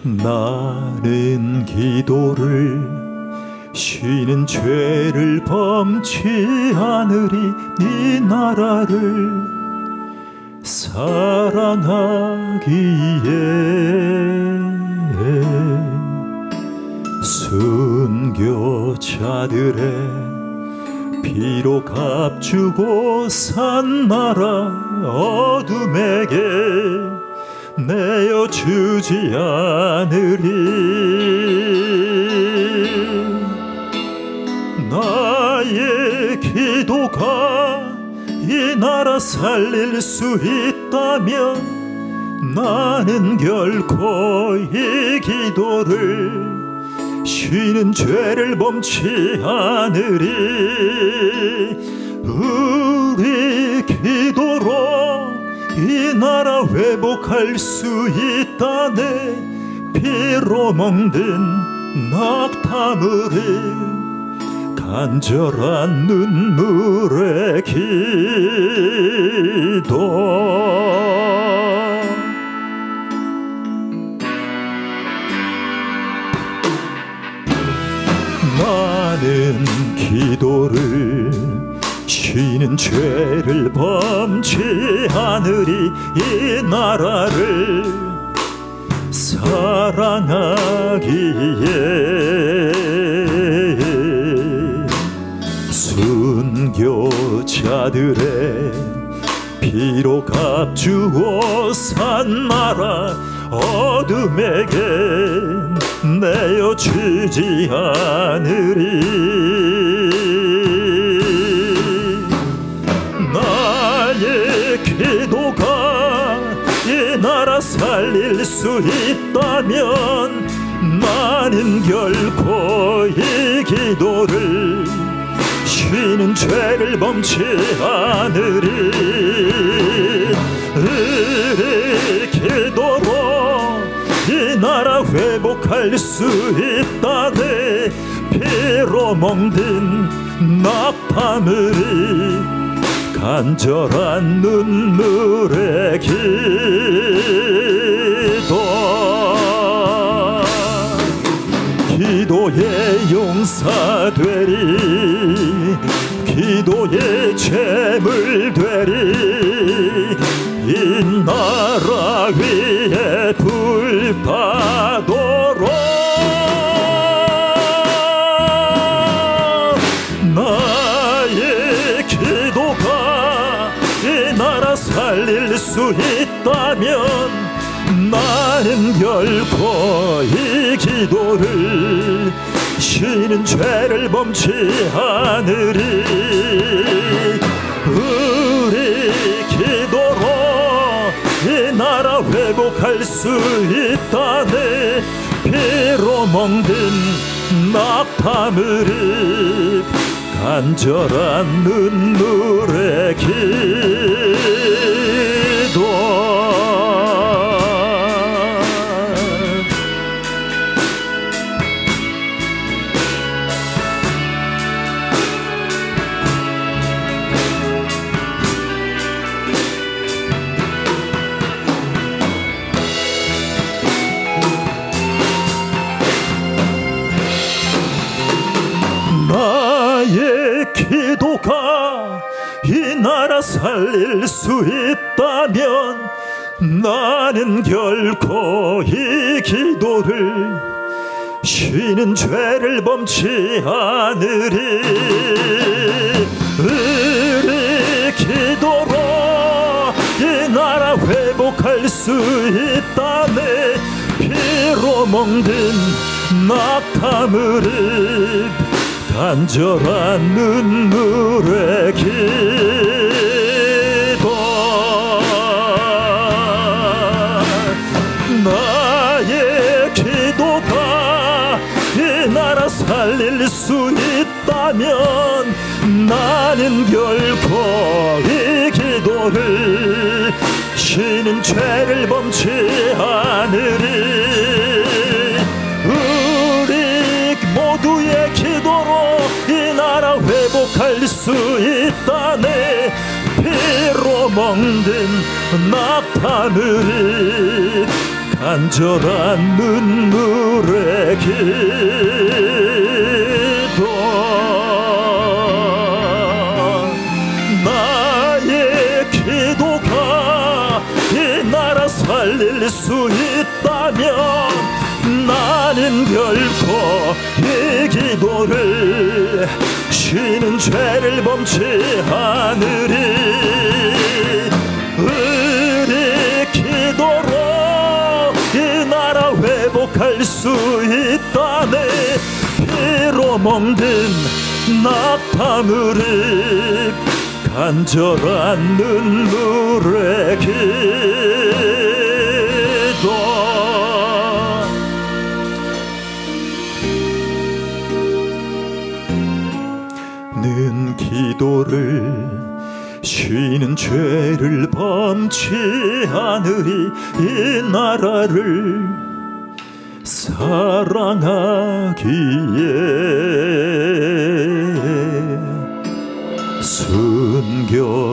나는 기도를 쉬는 죄를 범치 않으리 네 나라를 사랑하기에 순교자들의 피로 값주고 산 나라 어둠에게 내어주지 않으리. 나의 기도가 이 나라 살릴 수 있다면 나는 결코 이 기도를 쉬는 죄를 범치 않으리. 우리 기도로 이 나라 회복할 수 있다네. 피로 멍든 낙타무리 간절한 눈물의 기도. 나는 기도를 쉬는 죄를 범치 않으리 이 나라를 사랑하기에 순교자들의 피로 값주고 산 나라 어둠에게 내어주지 않으리. 나의 기도가 이 나라 살릴 수 있다면 나는 결코 이 기도를 쉬는 죄를 범치 않으리. 우리 기도로 이 나라 회복할 수 있다네. 피로 멍든 낙타무리 간절한 눈물의 기도. 기도의 용사되리 기도의 제물 되리. 이 나라 위에 불타도록 나의 기도가 이 나라 살릴 수 있다면 나는 결코 이 기도를 쉬는 죄를 범치 않으리. 우리 기도로 이 나라 회복할 수 있다네. 피로 멍든 낙타무리 간절한 눈물의 기도. 나의 기도가 이 나라 살릴 수 있다면 나는 결코 이 기도를 쉬는 죄를 범치 않으리. 우리 기도로 이 나라 회복할 수 있다네. 피로 멍든 낙타무리 간절한 눈물의 기도. 나의 기도가 이 나라 살릴 수 있다면 나는 결코 이 기도를 쉬는 죄를 범치 않으리. 우리 모두의 기도로 이 나라 회복할 수 있다네. 피로 멍든 낙타무리 간절한 눈물의 기도 나의 기도가 이 나라 살릴 수 있다면 나는 결코 이 기도를 쉬는 죄를 범치 않으리 우리 기도로 이 나라 회복할 수 있다네 피로 멍든 낙타무릎 간절한 눈물의 기도 는 기도를 쉬는 죄를 범치 않으리 이 나라를 사랑하기에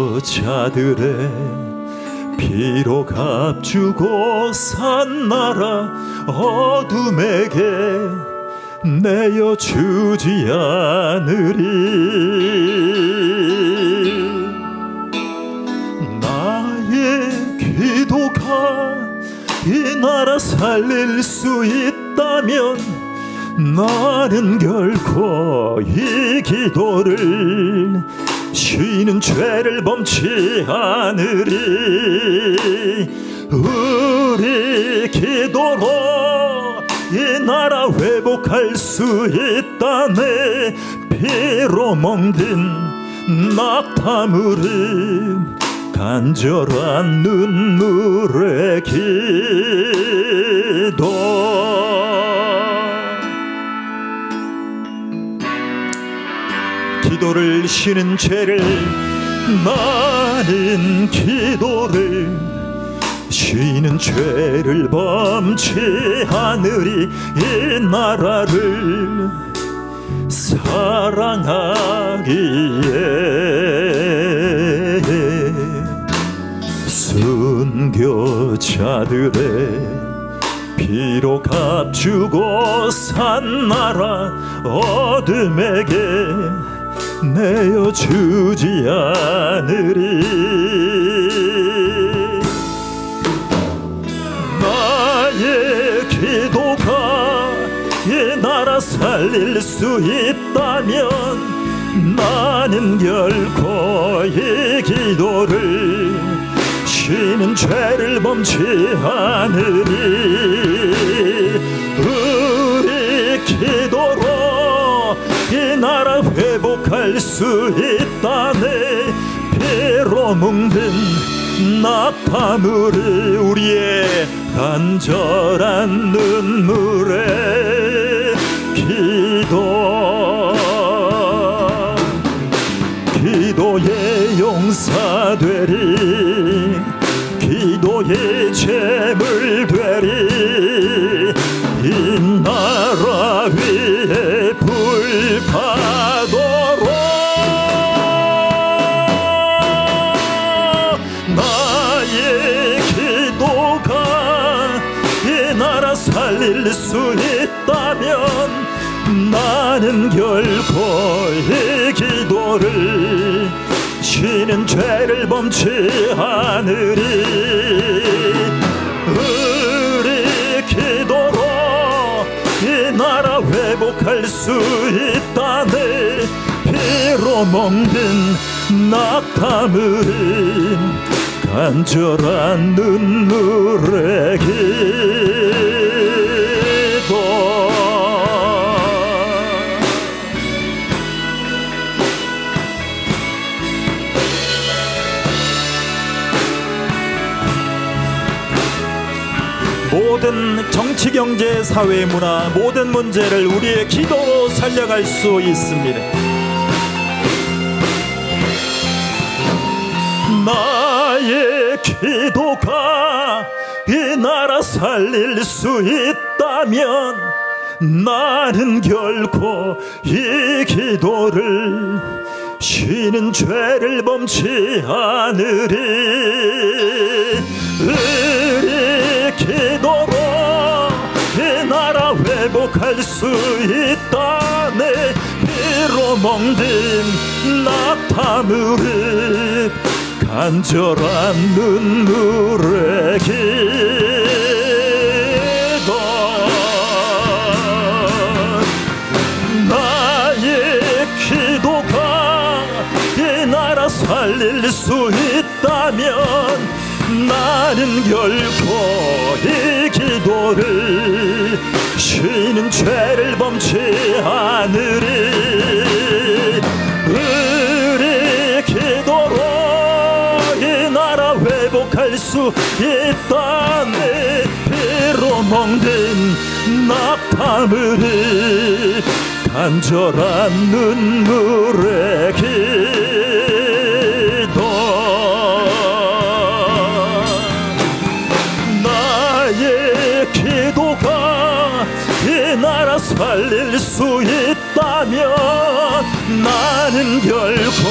순교자들의 피로 값주고 산 나라 어둠에게 내어주지 않으리 나의 기도가 이 나라 살릴 수 있다면 나는 결코 이 기도를 쉬는 죄를 범치 않으리 우리 기도로 이 나라 회복할 수 있다네 피로 멍든 낙타무릎 간절한 눈물의 기도 기도를 쉬는 죄를 나는 기도를 쉬는 죄를 범치 않으리 이 나라를 사랑하기에 순교자들의 피로 값주고 산 나라 어둠에게 내어주지 않으리 나의 기도가 이 나라 살릴 수 있다면 나는 결코 이 기도를 쉬는 죄를 범치 않으리 우리 기도로 이 나라 회복할 수 있다네 피로 뭉든 낙타물이 우리의 간절한 눈물의 기도 기도의 용사되리 기도의 제물 되리 이 나라 위에 불파도록 나의 기도가 이 나라 살릴 수 있다면 나는 결코 이 기도를 쉬는 죄를 범치 않으리 우리 기도로 이 나라 회복할 수 있다네 피로 멍든 낙타물은 간절한 눈물의 기도 모든 정치, 경제, 사회, 문화 모든 문제를 우리의 기도로 살려갈 수 있습니다. 나의 기도가 이 나라 살릴 수 있다면 나는 결코 이 기도를 쉬는 죄를 범치 않으리 우리 기도로 회복할 수 있다네. 피로 멍든 낙타무릎 간절한 눈물의 기도. 나의 기도가 이 나라 살릴 수 있다면 나는 결코 이 기도를 쉬는 죄를 범치 않으리. 우리 기도로 이 나라 회복할 수 있다네. 피로 멍든 낙타무릎 간절한 눈물의 기도. 나의 기도가 이 나라 살릴 수 있다면 나는 결코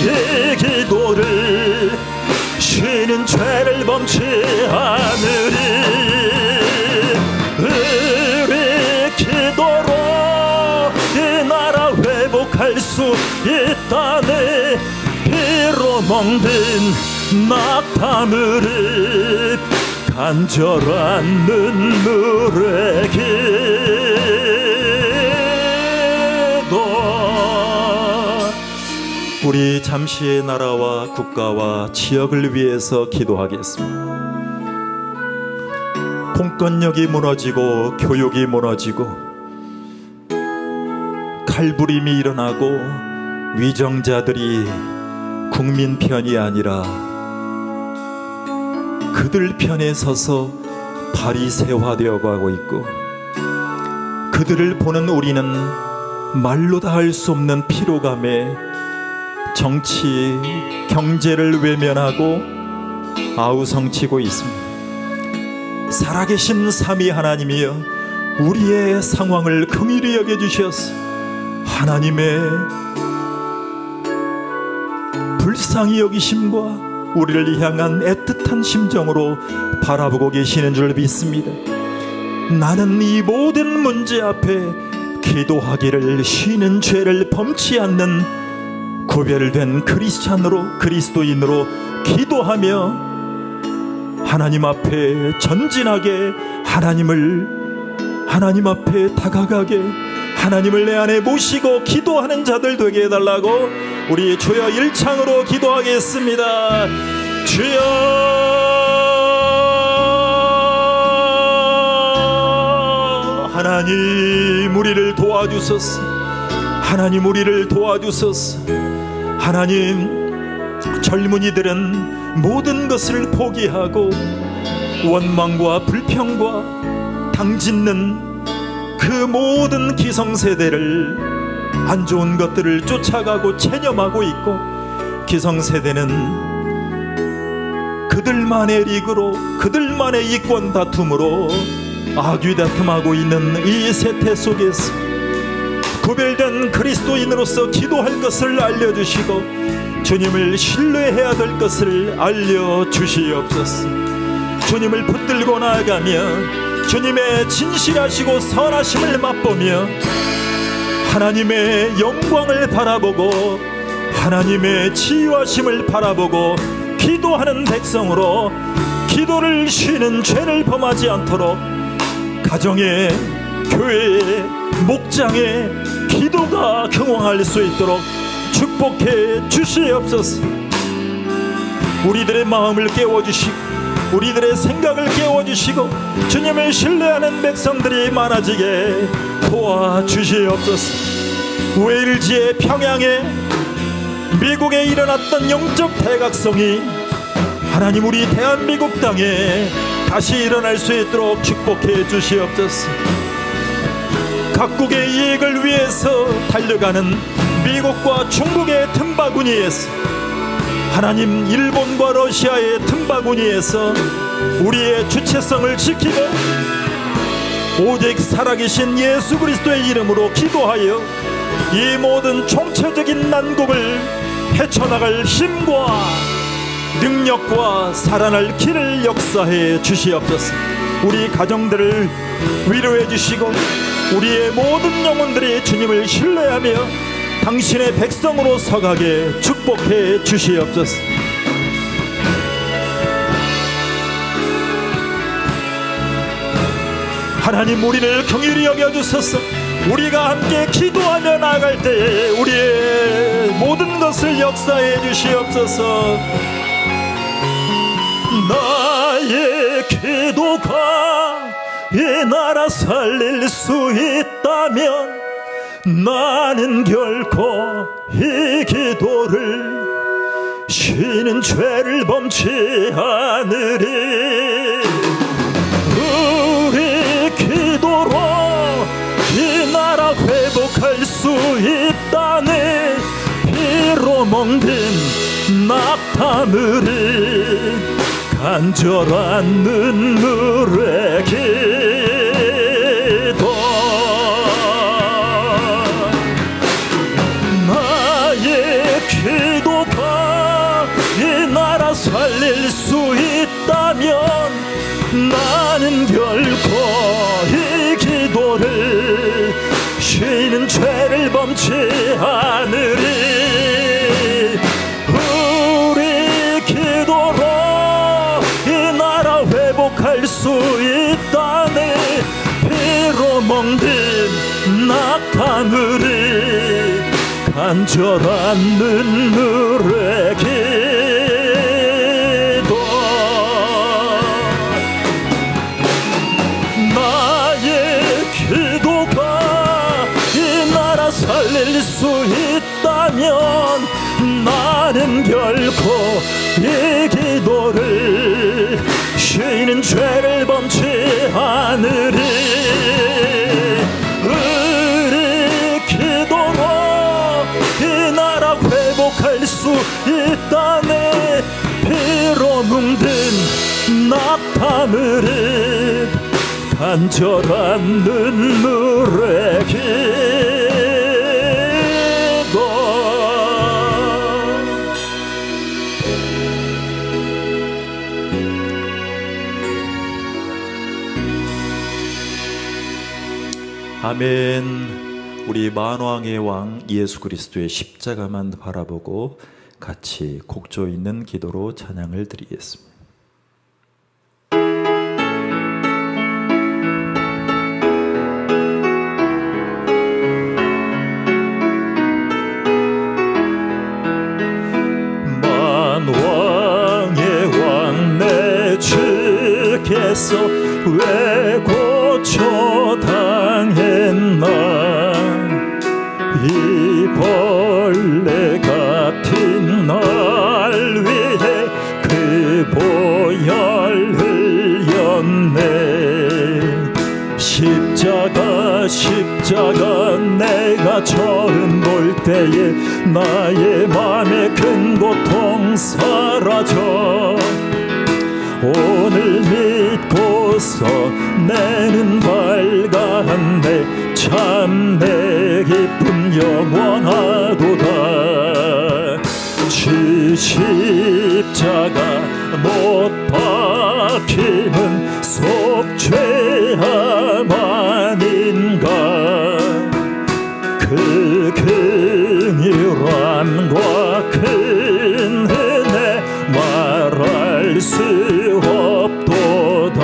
이 기도를 쉬는 죄를 범치 않으리. 우리 기도로 이 나라 회복할 수 있다네. 피로 멍든 낙타무릎 간절한 눈물의 기도. 우리 잠시의 나라와 국가와 지역을 위해서 기도하겠습니다. 공권력이 무너지고 교육이 무너지고 칼부림이 일어나고 위정자들이 국민 편이 아니라 그들 편에 서서 바리새화되어 가고 있고, 그들을 보는 우리는 말로 다 할 수 없는 피로감에 정치, 경제를 외면하고 아우성치고 있습니다. 살아계신 삼위 하나님이여, 우리의 상황을 긍휼히 여겨주셔서 하나님의 불쌍히 여기심과 우리를 향한 애틋한 심정으로 바라보고 계시는 줄 믿습니다. 나는 이 모든 문제 앞에 기도하기를 쉬는 죄를 범치 않는 구별된 그리스도인으로 기도하며 하나님 앞에 전진하게, 하나님 앞에 다가가게, 하나님을 내 안에 모시고 기도하는 자들 되게 해달라고 우리 주여 일창으로 기도하겠습니다. 주여, 하나님 우리를 도와주소서. 하나님 우리를 도와주소서. 하나님, 젊은이들은 모든 것을 포기하고 원망과 불평과 당짓는 그 모든 기성세대를, 안 좋은 것들을 쫓아가고 체념하고 있고, 기성세대는 그들만의 리그로, 그들만의 이권 다툼으로 악유다툼하고 있는 이 세태 속에서 구별된 그리스도인으로서 기도할 것을 알려주시고 주님을 신뢰해야 될 것을 알려주시옵소서. 주님을 붙들고 나아가며 주님의 진실하시고 선하심을 맛보며 하나님의 영광을 바라보고 하나님의 치유하심을 바라보고 기도하는 백성으로 기도를 쉬는 죄를 범하지 않도록 가정에, 교회에, 목장에 기도가 경황할 수 있도록 축복해 주시옵소서. 우리들의 마음을 깨워주시고 우리들의 생각을 깨워주시고 주님을 신뢰하는 백성들이 많아지게 도와주시옵소서. 웨일즈의 평양에, 미국에 일어났던 영적 대각성이 하나님 우리 대한민국 땅에 다시 일어날 수 있도록 축복해 주시옵소서. 각국의 이익을 위해서 달려가는 미국과 중국의 틈바구니에서, 하나님 일본과 러시아의 틈바구니에서 우리의 주체성을 지키고 오직 살아계신 예수 그리스도의 이름으로 기도하여 이 모든 총체적인 난국을 헤쳐나갈 힘과 능력과 살아날 길을 역사해 주시옵소서. 우리 가정들을 위로해 주시고 우리의 모든 영혼들이 주님을 신뢰하며 당신의 백성으로 서가게 축복해 주시옵소서. 하나님, 우리를 긍휼히 여겨주소서. 우리가 함께 기도하며 나아갈 때에 우리의 모든 것을 역사해 주시옵소서. 나의 기도가 이 나라 살릴 수 있다면 나는 결코 이 기도를 쉬는 죄를 범치 않으리. 우리 기도로 이 나라 회복할 수 있다네. 피로 멍든 낙타물이 간절한 눈물의 기도. 나의 기도가 이 나라 살릴 수 있다면 나는 결코 이 기도를 쉬는 죄를 범치 않으리. 우리 기도로 이 나라 회복할 수 있다네. 피로 멍든 낙타물이 간절한 눈물의 기도. 나의 기도가 이 나라 살릴 수 있다면 나는 결코 이 기도를 쉬는 죄를 범치 않으리. 우리 기도로 이 나라 회복할 수 있다네. 피로 뭉든 낙타물이 간절한 눈물의 기도. 아멘. 우리 만왕의 왕 예수 그리스도의 십자가만 바라보고 같이 곡조 있는 기도로 찬양을 드리겠습니다. 만왕의 왕 내 주께서 왜 고쳐 당했나. 이 벌레 같은 날 위해 그 보혈 흘렸네. 십자가 십자가 내가 처음 볼 때에 나의 맘의 큰 고통 사라져. 오늘 믿고서 내는 밝았네. 참 내 기쁨 영원하도다. 주 십자가 못 박힘은 속죄함 아닌가. 그 긍휼함과 큰 은혜 말할 수 없도다.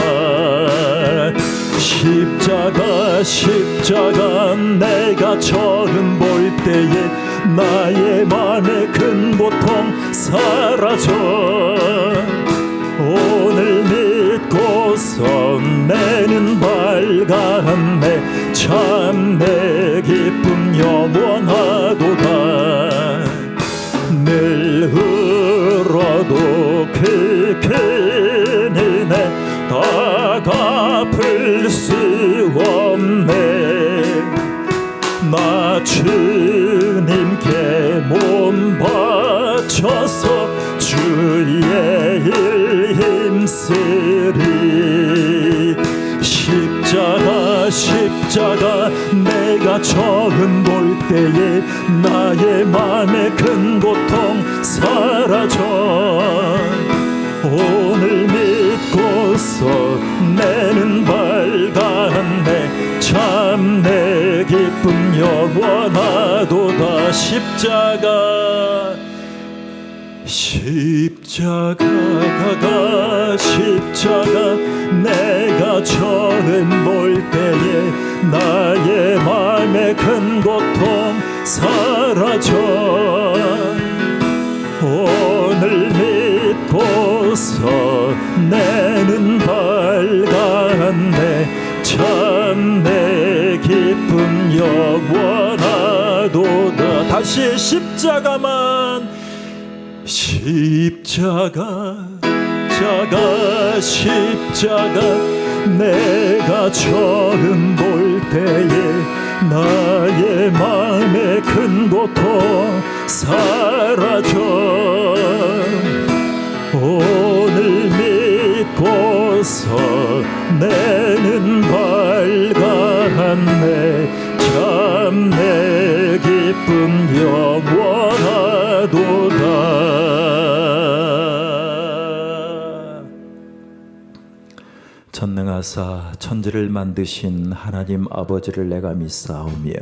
십자가 십자가 내가 처음 볼 때에 나의 맘의 큰 고통 사라져. 오늘 믿고서 내는 밝았네. 참 내 기쁨 영원하도다. 늘 울어도 그 큰 은혜 다 갚을 수 없네. 나 주님께 몸 바쳐서 주의 일 힘쓰리. 십자가 십자가 내가 처음 볼 때에 나의 맘의 큰 고통 사라져. 오늘 믿고서 내는 영원하도다. 십자가 내가 저는 볼 때에 나의 마음의 큰 고통 사라져. 오늘 믿고서 내는 밝았네. 참 내 기쁨 영원하도다. 다시 십자가 내가 처음 볼 때에 나의 마음의 큰 고통 사라져. 오늘 믿고서 내는 밝았네. 참 내 기쁨 영원하도다. 전능하사 천지를 만드신 하나님 아버지를 내가 믿사오며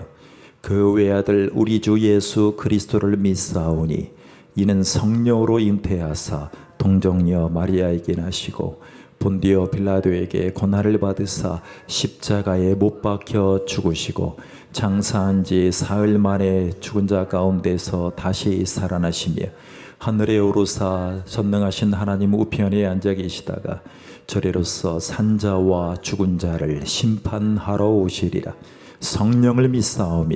그 외아들 우리 주 예수 그리스도를 믿사오니 이는 성령으로 잉태하사 동정녀 마리아에게 나시고 본디오 빌라도에게 고난을 받으사 십자가에 못 박혀 죽으시고 장사한 지 사흘 만에 죽은 자 가운데서 다시 살아나시며 하늘에 오르사 전능하신 하나님 우편에 앉아 계시다가 저리로서 산자와 죽은 자를 심판하러 오시리라. 성령을 믿사오며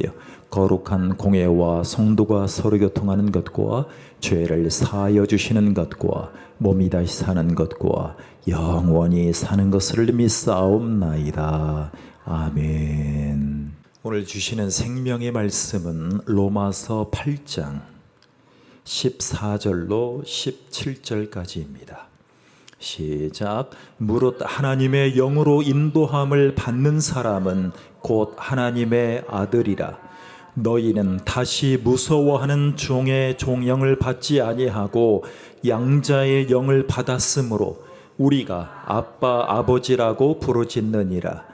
거룩한 공회와 성도가 서로 교통하는 것과 죄를 사하여 주시는 것과 몸이 다시 사는 것과 영원히 사는 것을 믿사옵나이다. 아멘. 오늘 주시는 생명의 말씀은 로마서 8장 14절로 17절까지입니다. 시작. 무릇 하나님의 영으로 인도함을 받는 사람은 곧 하나님의 아들이라. 너희는 다시 무서워하는 종의 종영을 받지 아니하고 양자의 영을 받았으므로 우리가 아빠 아버지라고 부르짖느니라.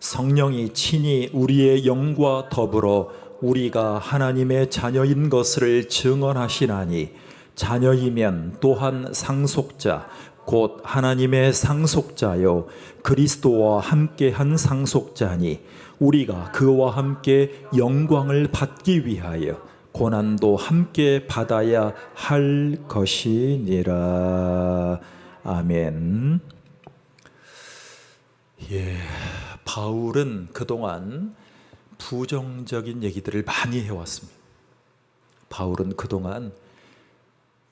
성령이 친히 우리의 영과 더불어 우리가 하나님의 자녀인 것을 증언하시나니 자녀이면 또한 상속자 곧 하나님의 상속자요 그리스도와 함께한 상속자니 우리가 그와 함께 영광을 받기 위하여 고난도 함께 받아야 할 것이니라. 아멘. 바울은 그동안 부정적인 얘기들을 많이 해왔습니다. 바울은 그동안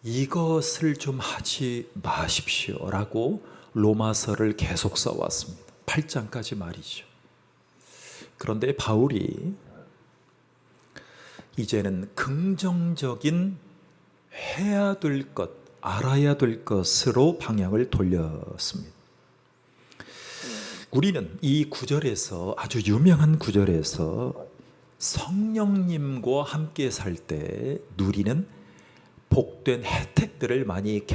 이것을 좀 하지 마십시오 라고 로마서를 계속 써왔습니다. 8장까지 말이죠. 그런데 바울이 이제는 긍정적인 해야 될 것, 알아야 될 것으로 방향을 돌렸습니다. 우리는 이 구절에서, 아주 유명한 구절에서 성령님과 함께 살 때 누리는 복된 혜택들을 많이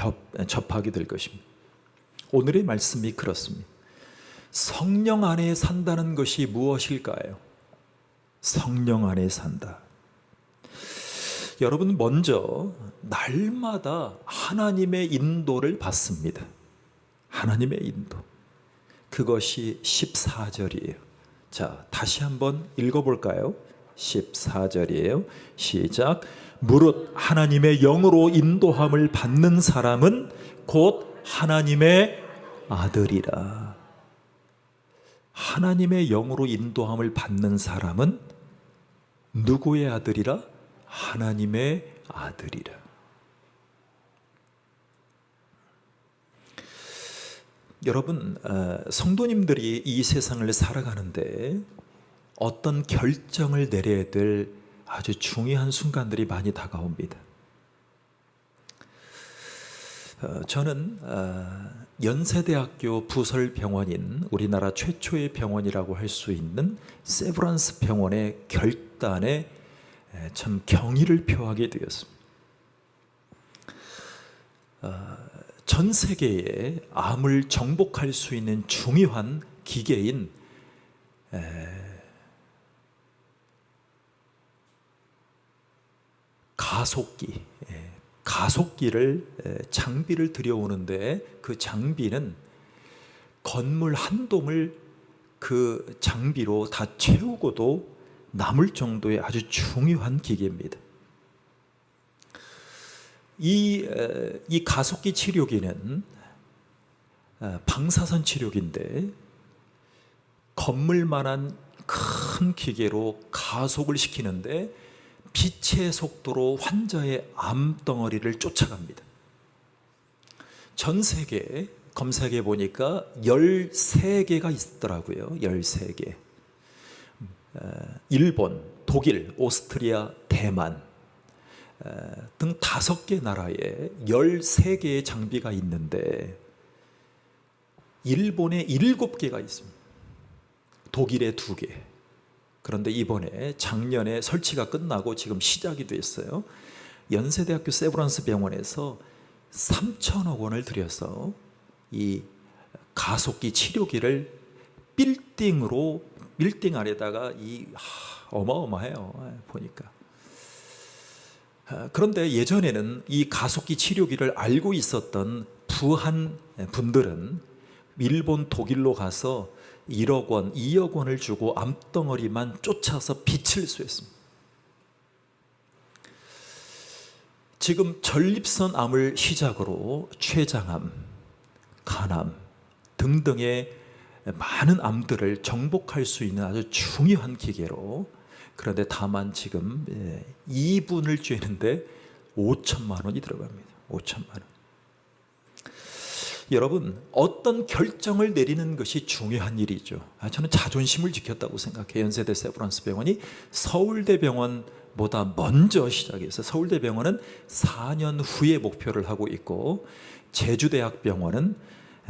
접하게 될 것입니다. 오늘의 말씀이 그렇습니다. 성령 안에 산다는 것이 무엇일까요? 성령 안에 산다. 여러분, 먼저 날마다 하나님의 인도를 받습니다. 하나님의 인도. 그것이 14절이에요. 자, 다시 한번 읽어볼까요? 14절이에요. 시작. 무릇 하나님의 영으로 인도함을 받는 사람은 곧 하나님의 아들이라. 하나님의 영으로 인도함을 받는 사람은 누구의 아들이라? 하나님의 아들이라. 여러분, 성도님들이 이 세상을 살아가는데 어떤 결정을 내려야 될 아주 중요한 순간들이 많이 다가옵니다. 저는 연세대학교 부설병원인 우리나라 최초의 병원이라고 할 수 있는 세브란스 병원의 결단에 참 경의를 표하게 되었습니다. 전 세계에 암을 정복할 수 있는 중요한 기계인 가속기, 가속기를 장비를 들여오는데 그 장비는 건물 한 동을 그 장비로 다 채우고도 남을 정도의 아주 중요한 기계입니다. 이 가속기 치료기는 방사선 치료기인데 건물만한 큰 기계로 가속을 시키는데 빛의 속도로 환자의 암덩어리를 쫓아갑니다. 전 세계에 검색해 보니까 13개가 있더라고요. 13개. 일본, 독일, 오스트리아, 대만 등 5개 나라에 13개의 장비가 있는데 일본에 7개가 있습니다. 독일에 2개. 그런데 이번에 작년에 설치가 끝나고 지금 시작이 됐어요. 연세대학교 세브란스 병원에서 3천억 원을 들여서 이 가속기 치료기를 빌딩 안에다가 어마어마해요. 보니까. 그런데 예전에는 이 가속기 치료기를 알고 있었던 부한 분들은 일본, 독일로 가서 1억 원, 2억 원을 주고 암덩어리만 쫓아서 빛을 쏘았습니다. 지금 전립선 암을 시작으로 췌장암, 간암 등등의 많은 암들을 정복할 수 있는 아주 중요한 기계로, 그런데 다만 지금 2분을 쬐는데 5천만 원이 들어갑니다. 5천만 원. 여러분, 어떤 결정을 내리는 것이 중요한 일이죠. 저는 자존심을 지켰다고 생각해요. 연세대 세브란스 병원이 서울대병원보다 먼저 시작해서 서울대병원은 4년 후에 목표를 하고 있고 제주대학병원은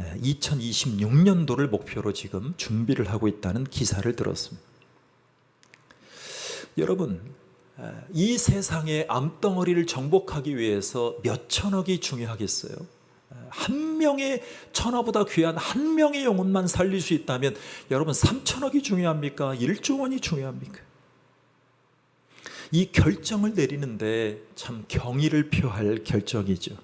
2026년도를 목표로 지금 준비를 하고 있다는 기사를 들었습니다. 여러분, 이 세상의 암덩어리를 정복하기 위해서 몇 천억이 중요하겠어요? 한 명의, 천하보다 귀한 한 명의 영혼만 살릴 수 있다면 여러분 3천억이 중요합니까? 1조 원이 중요합니까? 이 결정을 내리는데 참 경의를 표할 결정이죠.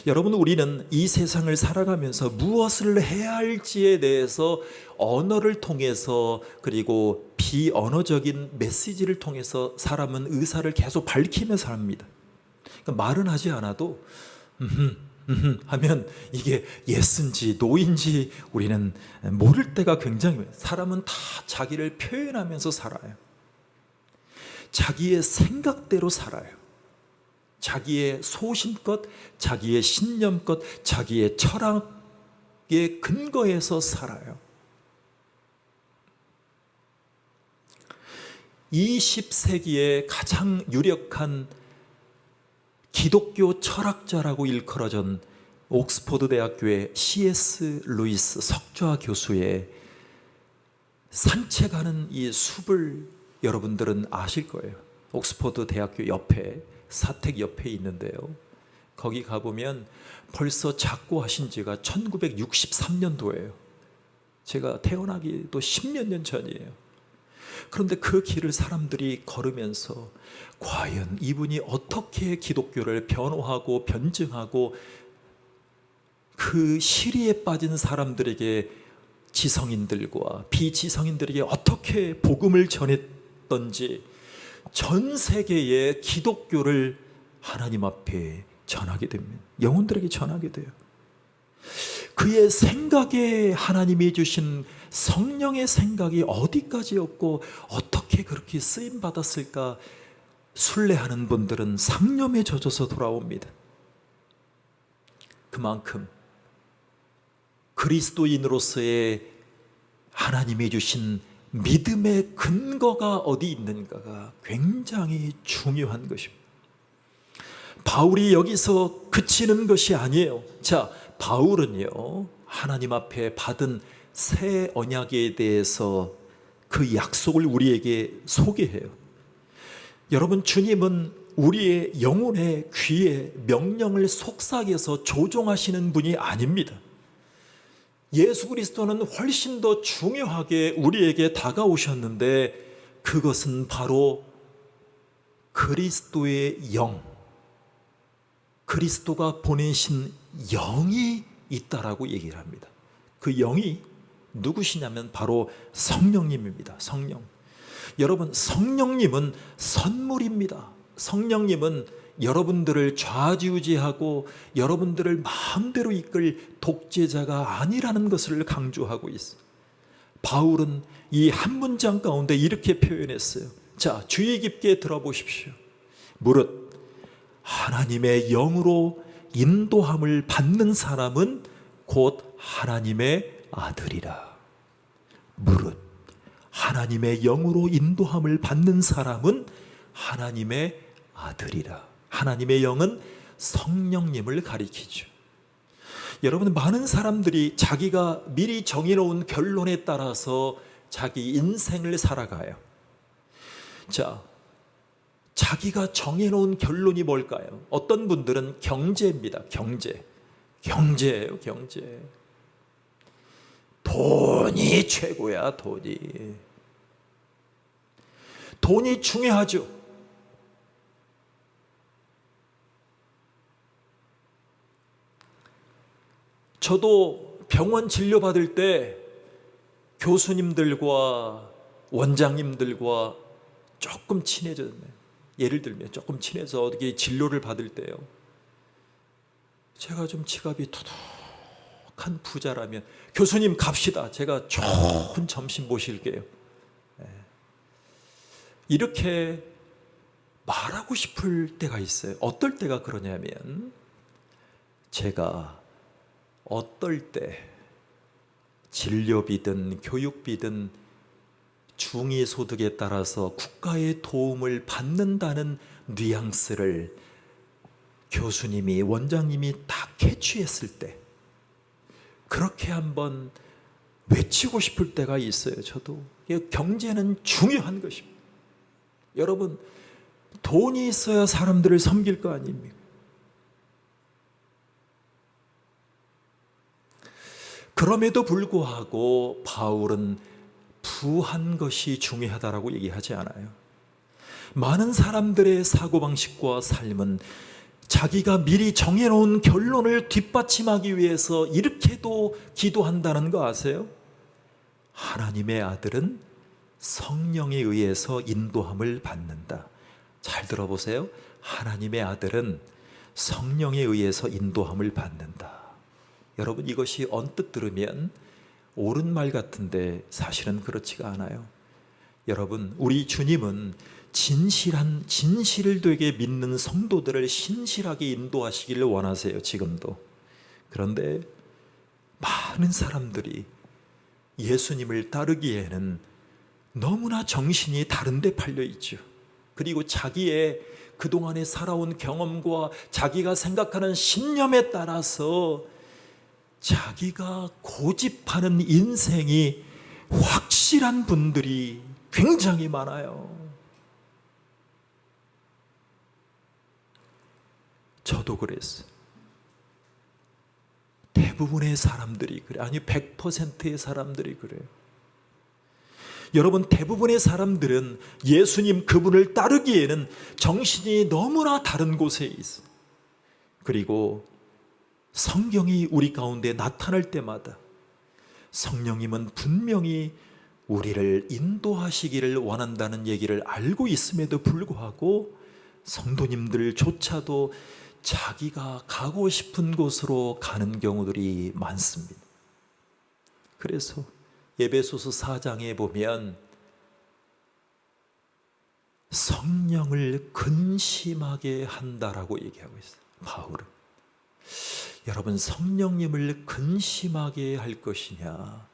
여러분, 우리는 이 세상을 살아가면서 무엇을 해야 할지에 대해서 언어를 통해서 그리고 비언어적인 메시지를 통해서 사람은 의사를 계속 밝히며 삽니다. 그러니까 말은 하지 않아도 하면 이게 예스인지 노인지 우리는 모를 때가 굉장히 많아요. 사람은 다 자기를 표현하면서 살아요. 자기의 생각대로 살아요. 자기의 소신껏, 자기의 신념껏, 자기의 철학의 근거에서 살아요. 20세기의 가장 유력한 기독교 철학자라고 일컬어진 옥스퍼드 대학교의 C.S. 루이스 석좌 교수의 산책하는 이 숲을 여러분들은 아실 거예요. 옥스퍼드 대학교 옆에, 사택 옆에 있는데요. 거기 가보면 벌써 작고하신 지가 1963년도예요. 제가 태어나기도 10몇 년 전이에요. 그런데 그 길을 사람들이 걸으면서 과연 이분이 어떻게 기독교를 변호하고 변증하고 그 시리에 빠진 사람들에게, 지성인들과 비지성인들에게 어떻게 복음을 전했던지 전 세계의 기독교를 하나님 앞에 전하게 됩니다. 영혼들에게 전하게 돼요. 그의 생각에 하나님이 주신 성령의 생각이 어디까지였고 어떻게 그렇게 쓰임받았을까 순례하는 분들은 상념에 젖어서 돌아옵니다. 그만큼 그리스도인으로서의 하나님이 주신 믿음의 근거가 어디 있는가가 굉장히 중요한 것입니다. 바울이 여기서 그치는 것이 아니에요. 자, 바울은요, 하나님 앞에 받은 새 언약에 대해서 그 약속을 우리에게 소개해요. 여러분, 주님은 우리의 영혼의 귀에 명령을 속삭여서 조종하시는 분이 아닙니다. 예수 그리스도는 훨씬 더 중요하게 우리에게 다가오셨는데 그것은 바로 그리스도의 영, 그리스도가 보내신 영이 있다라고 얘기를 합니다. 그 영이 누구시냐면 바로 성령님입니다. 성령. 여러분, 성령님은 선물입니다. 성령님은 여러분들을 좌지우지하고 여러분들을 마음대로 이끌 독재자가 아니라는 것을 강조하고 있어요. 바울은 이 한 문장 가운데 이렇게 표현했어요. 자, 주의 깊게 들어보십시오. 무릇 하나님의 영으로 인도함을 받는 사람은 곧 하나님의 아들이라. 무릇 하나님의 영으로 인도함을 받는 사람은 하나님의 아들이라. 하나님의 영은 성령님을 가리키죠. 여러분, 많은 사람들이 자기가 미리 정해놓은 결론에 따라서 자기 인생을 살아가요. 자, 자기가 정해놓은 결론이 뭘까요? 어떤 분들은 경제입니다. 경제예요, 경제. 돈이 최고야, 돈이 중요하죠. 저도 병원 진료받을 때 교수님들과 원장님들과 조금 친해졌네요. 예를 들면 조금 친해서 어떻게 진료를 받을 때요, 제가 좀 지갑이 두둑한 부자라면 교수님 갑시다, 제가 좋은 점심 모실게요, 이렇게 말하고 싶을 때가 있어요. 어떨 때가 그러냐면, 제가 어떨 때 진료비든 교육비든 중위소득에 따라서 국가의 도움을 받는다는 뉘앙스를 교수님이, 원장님이 다 캐치했을 때 그렇게 한번 외치고 싶을 때가 있어요. 저도 경제는 중요한 것입니다. 여러분, 돈이 있어야 사람들을 섬길 거 아닙니까? 그럼에도 불구하고 바울은 부한 것이 중요하다라고 얘기하지 않아요. 많은 사람들의 사고방식과 삶은 자기가 미리 정해놓은 결론을 뒷받침하기 위해서 이렇게도 기도한다는 거 아세요? 하나님의 아들은 성령에 의해서 인도함을 받는다. 잘 들어보세요. 하나님의 아들은 성령에 의해서 인도함을 받는다. 여러분, 이것이 언뜻 들으면 옳은 말 같은데 사실은 그렇지가 않아요. 여러분, 우리 주님은 진실을 되게 믿는 성도들을 신실하게 인도하시기를 원하세요, 지금도. 그런데 많은 사람들이 예수님을 따르기에는 너무나 정신이 다른 데 팔려 있죠. 그리고 자기의 그동안에 살아온 경험과 자기가 생각하는 신념에 따라서 자기가 고집하는 인생이 확실한 분들이 굉장히 많아요. 저도 그랬어요. 대부분의 사람들이 그래요. 아니, 100%의 사람들이 그래요. 여러분, 대부분의 사람들은 예수님 그분을 따르기에는 정신이 너무나 다른 곳에 있어요. 그리고 성경이 우리 가운데 나타날 때마다 성령님은 분명히 우리를 인도하시기를 원한다는 얘기를 알고 있음에도 불구하고 성도님들조차도 자기가 가고 싶은 곳으로 가는 경우들이 많습니다. 그래서 에베소서 4장에 보면 성령을 근심하게 한다라고 얘기하고 있어요, 바울은. 여러분, 성령님을 근심하게 할 것이냐,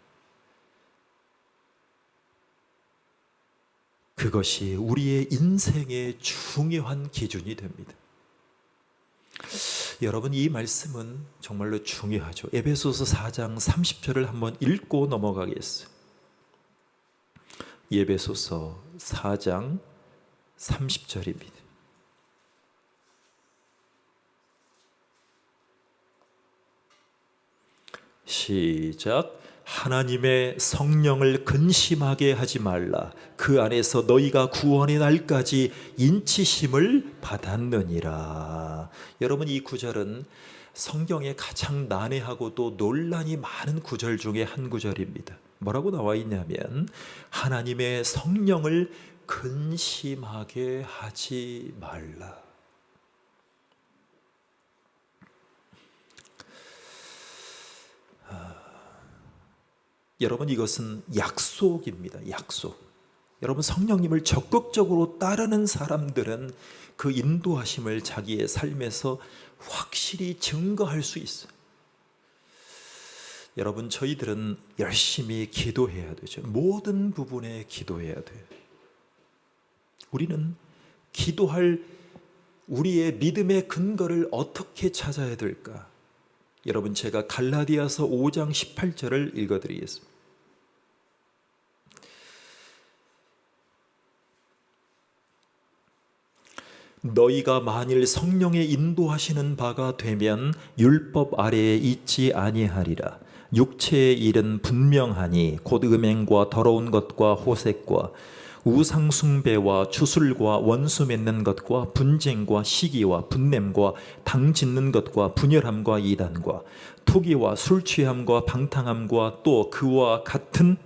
그것이 우리의 인생의 중요한 기준이 됩니다. 여러분, 이 말씀은 정말로 중요하죠. 에베소서 4장 30절을 한번 읽고 넘어가겠어요. 에베소서 4장 30절입니다. 시작. 하나님의 성령을 근심하게 하지 말라. 그 안에서 너희가 구원의 날까지 인치심을 받았느니라. 여러분, 이 구절은 성경에 가장 난해하고도 논란이 많은 구절 중에 한 구절입니다. 뭐라고 나와 있냐면 하나님의 성령을 근심하게 하지 말라. 여러분, 이것은 약속입니다. 약속. 여러분, 성령님을 적극적으로 따르는 사람들은 그 인도하심을 자기의 삶에서 확실히 증거할 수 있어요. 여러분, 저희들은 열심히 기도해야 되죠. 모든 부분에 기도해야 돼요. 우리는 기도할 우리의 믿음의 근거를 어떻게 찾아야 될까? 여러분, 제가 갈라디아서 5장 18절을 읽어드리겠습니다. 너희가 만일 성령의 인도하시는 바가 되면 율법 아래에 있지 아니하리라. 육체의 일은 분명하니 곧 음행과 더러운 것과 호색과 우상 숭배와 주술과 원수 맺는 것과 분쟁과 시기와 분냄과 당 짓는 것과 분열함과 이단과 투기와 술 취함과 방탕함과 또 그와 같은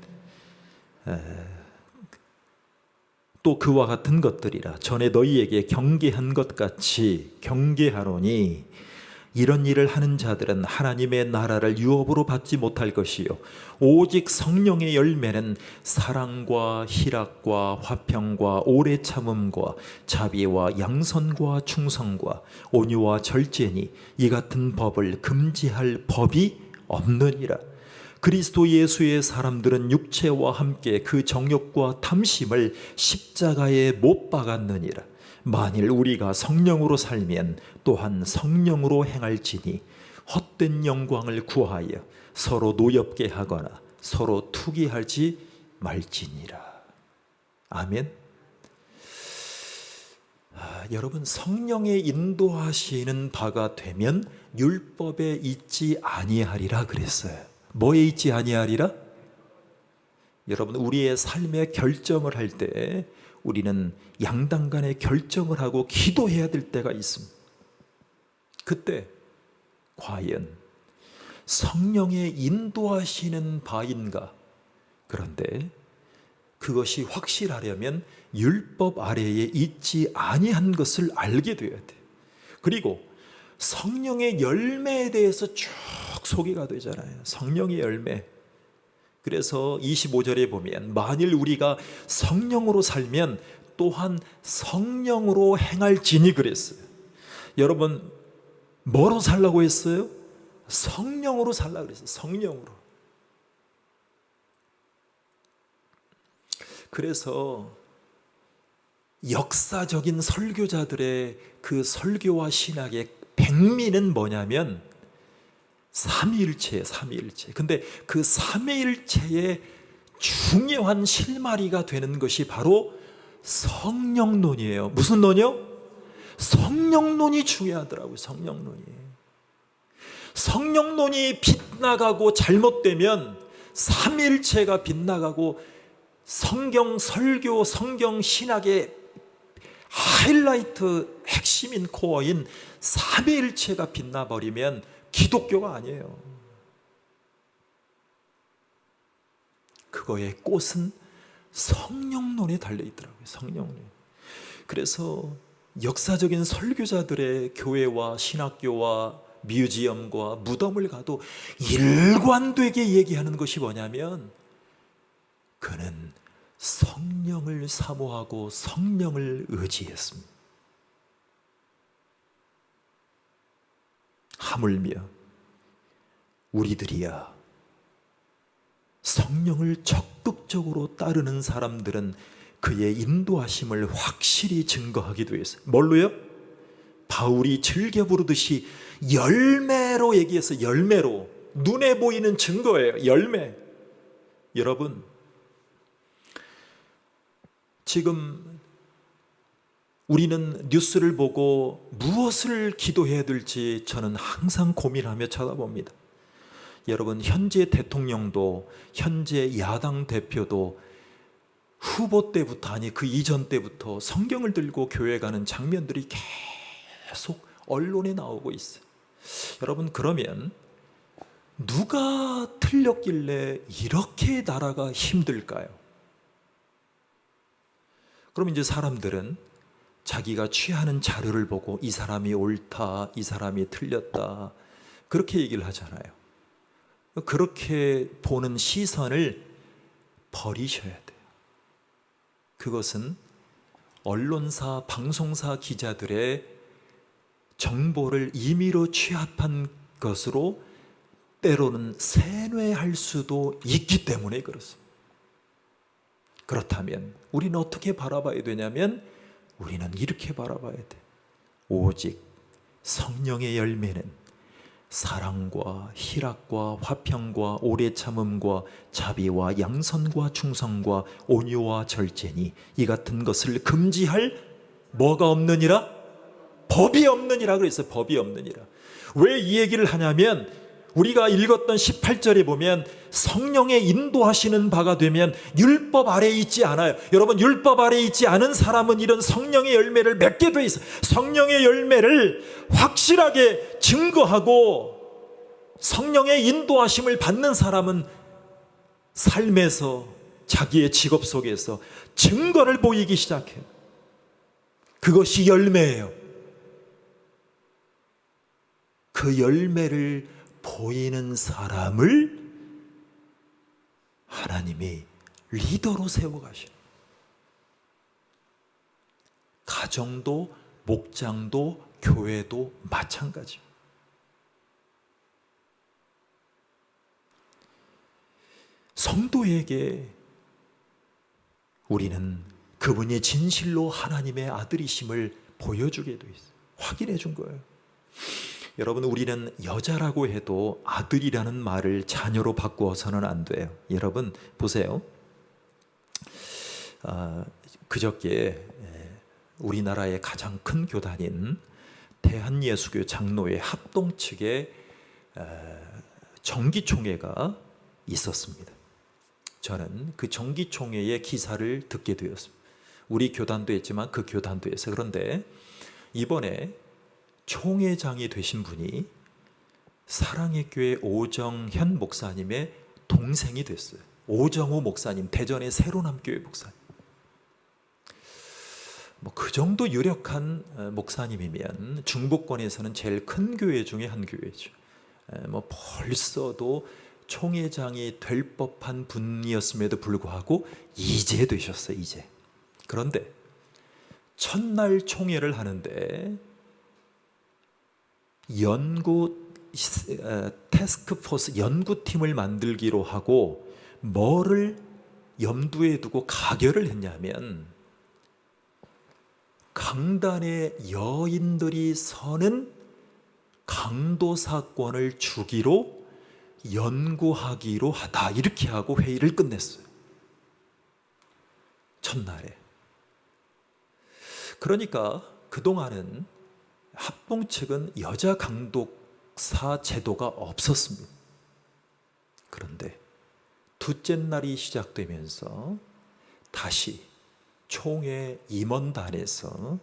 것들이라. 전에 너희에게 경계한 것 같이 경계하노니 이런 일을 하는 자들은 하나님의 나라를 유업으로 받지 못할 것이요 오직 성령의 열매는 사랑과 희락과 화평과 오래 참음과 자비와 양선과 충성과 온유와 절제니 이 같은 법을 금지할 법이 없느니라. 그리스도 예수의 사람들은 육체와 함께 그 정욕과 탐심을 십자가에 못 박았느니라. 만일 우리가 성령으로 살면 또한 성령으로 행할지니 헛된 영광을 구하여 서로 노엽게 하거나 서로 투기하지 말지니라. 아멘. 여러분, 성령의 인도하시는 바가 되면 율법에 있지 아니하리라 그랬어요. 뭐에 있지 아니하리라? 여러분, 우리의 삶의 결정을 할 때 우리는 양당 간에 결정을 하고 기도해야 될 때가 있습니다. 그때 과연 성령의 인도하시는 바인가? 그런데 그것이 확실하려면 율법 아래에 있지 아니한 것을 알게 되어야 돼요. 그리고 성령의 열매에 대해서 쭉 소개가 되잖아요. 성령의 열매. 그래서 25절에 보면 만일 우리가 성령으로 살면 또한 성령으로 행할지니 그랬어요. 여러분, 뭐로 살라고 했어요? 성령으로 살라고 그랬어요. 성령으로. 그래서 역사적인 설교자들의 그 설교와 신학의 백미는 뭐냐면 삼위일체예요. 삼위일체. 근데 그 삼위일체의 중요한 실마리가 되는 것이 바로 성령론이에요. 무슨 논이요? 성령론이 중요하더라고요. 성령론이. 성령론이 빗나가고 잘못되면 삼위일체가 빗나가고 성경 설교, 성경 신학의 하이라이트 핵심인 코어인 삼위일체가 빛나버리면 기독교가 아니에요. 그거의 꽃은 성령론에 달려있더라고요. 성령론. 그래서 역사적인 설교자들의 교회와 신학교와 뮤지엄과 무덤을 가도 일관되게 얘기하는 것이 뭐냐면 그는 성령을 사모하고 성령을 의지했습니다. 하물며 우리들이야 성령을 적극적으로 따르는 사람들은 그의 인도하심을 확실히 증거하기도 했어요. 뭘로요? 바울이 즐겨 부르듯이 열매로 얘기해서 열매로 눈에 보이는 증거예요. 열매. 여러분, 지금 우리는 뉴스를 보고 무엇을 기도해야 될지 저는 항상 고민하며 쳐다봅니다. 여러분, 현재 대통령도, 현재 야당 대표도 후보 때부터, 아니 그 이전 때부터 성경을 들고 교회 가는 장면들이 계속 언론에 나오고 있어요. 여러분, 그러면 누가 틀렸길래 이렇게 나라가 힘들까요? 그럼 이제 사람들은 자기가 취하는 자료를 보고 이 사람이 옳다, 이 사람이 틀렸다, 그렇게 얘기를 하잖아요. 그렇게 보는 시선을 버리셔야 돼요. 그것은 언론사, 방송사 기자들의 정보를 임의로 취합한 것으로 때로는 세뇌할 수도 있기 때문에 그렇습니다. 그렇다면 우리는 어떻게 바라봐야 되냐면, 우리는 이렇게 바라봐야 돼. 오직 성령의 열매는 사랑과 희락과 화평과 오래 참음과 자비와 양선과 충성과 온유와 절제니 이 같은 것을 금지할 뭐가 없느니라? 법이 없느니라 그랬어요. 법이 없느니라. 왜 이 얘기를 하냐면, 우리가 읽었던 18절에 보면 성령의 인도하시는 바가 되면 율법 아래에 있지 않아요. 여러분, 율법 아래에 있지 않은 사람은 이런 성령의 열매를 맺게 돼 있어요. 성령의 열매를 확실하게 증거하고 성령의 인도하심을 받는 사람은 삶에서, 자기의 직업 속에서 증거를 보이기 시작해요. 그것이 열매예요. 그 열매를 보이는 사람을 하나님이 리더로 세워가시는, 가정도 목장도 교회도 마찬가지입니다. 성도에게 우리는 그분이 진실로 하나님의 아들이심을 보여주게 돼 있어요. 확인해 준 거예요. 여러분, 우리는 여자라고 해도 아들이라는 말을 자녀로 바꾸어서는 안 돼요. 여러분 보세요. 그저께 우리나라의 가장 큰 교단인 대한예수교 장로회 합동 측의 정기총회가 있었습니다. 저는 그 정기총회의 기사를 듣게 되었습니다. 우리 교단도 했지만 그 교단도 했어요. 그런데 이번에 총회장이 되신 분이 사랑의 교회 오정현 목사님의 동생이 됐어요. 오정호 목사님, 대전의 새로남교회 목사님. 그 정도 유력한 목사님이면 중부권에서는 제일 큰 교회 중에 한 교회죠. 벌써도 총회장이 될 법한 분이었음에도 불구하고 이제 되셨어요. 이제. 그런데 첫날 총회를 하는데 태스크포스 연구팀을 만들기로 하고 뭐를 염두에 두고 가결을 했냐면, 강단에 여인들이 서는 강도 사건을 주기로 연구하기로 하다, 이렇게 하고 회의를 끝냈어요. 첫날에. 그러니까 그동안은 합동 측은 여자 강독사 제도가 없었습니다. 그런데 둘째 날이 시작되면서 다시 총회 임원단에서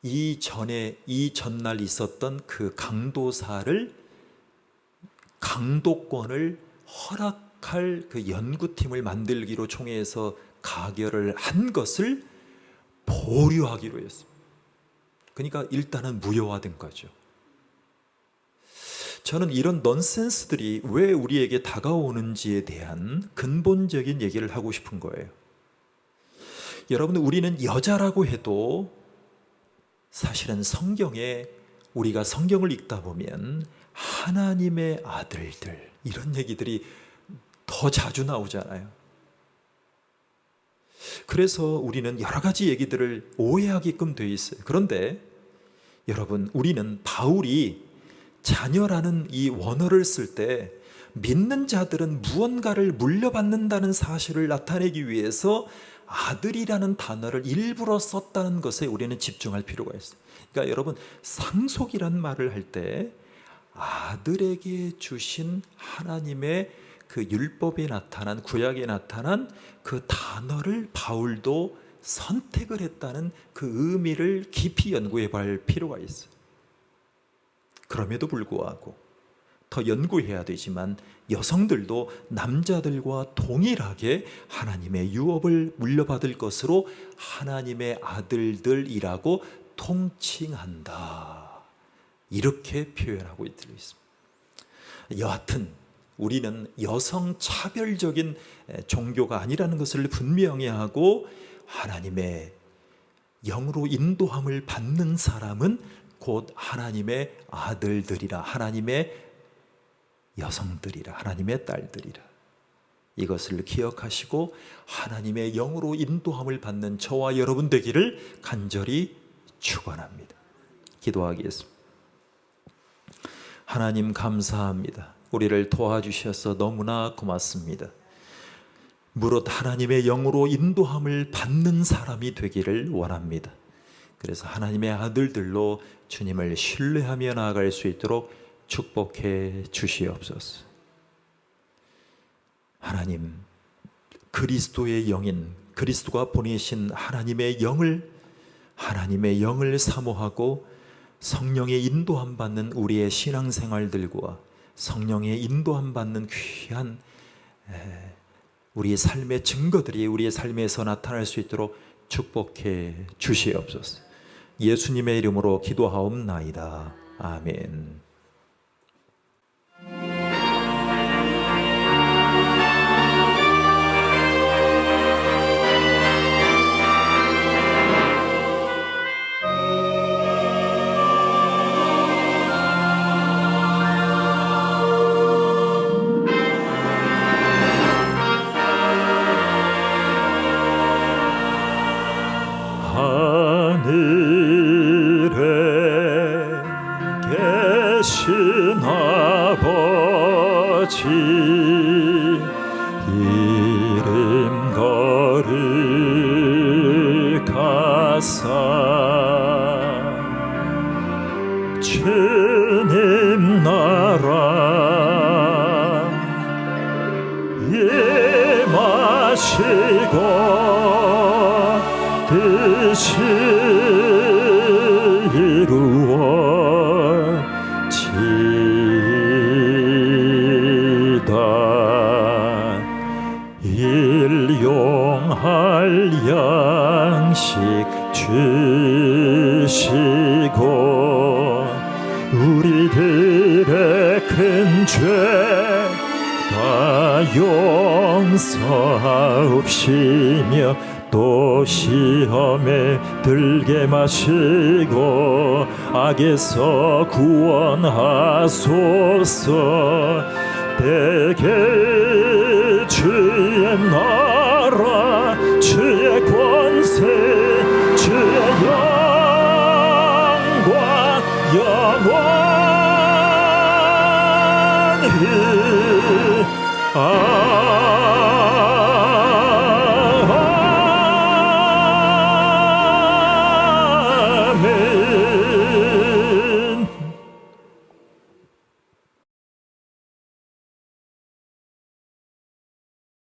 이 전날 있었던 그 강도사를, 강도권을 허락할 그 연구팀을 만들기로 총회에서 가결을 한 것을 보류하기로 했습니다. 그러니까 일단은 무효화된 거죠. 저는 이런 넌센스들이 왜 우리에게 다가오는지에 대한 근본적인 얘기를 하고 싶은 거예요. 여러분, 우리는 여자라고 해도 사실은 성경에, 우리가 성경을 읽다 보면 하나님의 아들들, 이런 얘기들이 더 자주 나오잖아요. 그래서 우리는 여러 가지 얘기들을 오해하게끔 돼 있어요. 그런데 여러분, 우리는 바울이 자녀라는 이 원어를 쓸 때 믿는 자들은 무언가를 물려받는다는 사실을 나타내기 위해서 아들이라는 단어를 일부러 썼다는 것에 우리는 집중할 필요가 있어요. 그러니까 여러분, 상속이란 말을 할 때 아들에게 주신 하나님의 그 율법에 나타난, 구약에 나타난 그 단어를 바울도 선택을 했다는 그 의미를 깊이 연구해 볼 필요가 있어요. 그럼에도 불구하고 더 연구해야 되지만 여성들도 남자들과 동일하게 하나님의 유업을 물려받을 것으로 하나님의 아들들이라고 통칭한다, 이렇게 표현하고 있습니다. 여하튼 우리는 여성 차별적인 종교가 아니라는 것을 분명히 하고, 하나님의 영으로 인도함을 받는 사람은 곧 하나님의 아들들이라, 하나님의 여성들이라, 하나님의 딸들이라, 이것을 기억하시고 하나님의 영으로 인도함을 받는 저와 여러분 되기를 간절히 축원합니다. 기도하겠습니다. 하나님 감사합니다. 우리를 도와주셔서 너무나 고맙습니다. 무릇 하나님의 영으로 인도함을 받는 사람이 되기를 원합니다. 그래서 하나님의 아들들로 주님을 신뢰하며 나아갈 수 있도록 축복해 주시옵소서. 하나님, 그리스도의 영인, 그리스도가 보내신 하나님의 영을 사모하고 성령의 인도함 받는 우리의 신앙생활들과 성령의 인도함 받는 귀한 우리의 삶의 증거들이 우리의 삶에서 나타날 수 있도록 축복해 주시옵소서. 예수님의 이름으로 기도하옵나이다. 아멘. 하신 아버지 이름 거룩하사 주님 나라 임하시고 뜻이 이루어지다. 일용할 양식 주시고 우리들의 큰 죄 다 용서하옵시며 또 시험에 들게 마시고 악에서 구원하소서. 대개 주의 나라 주의 권세 주의 영광 영원히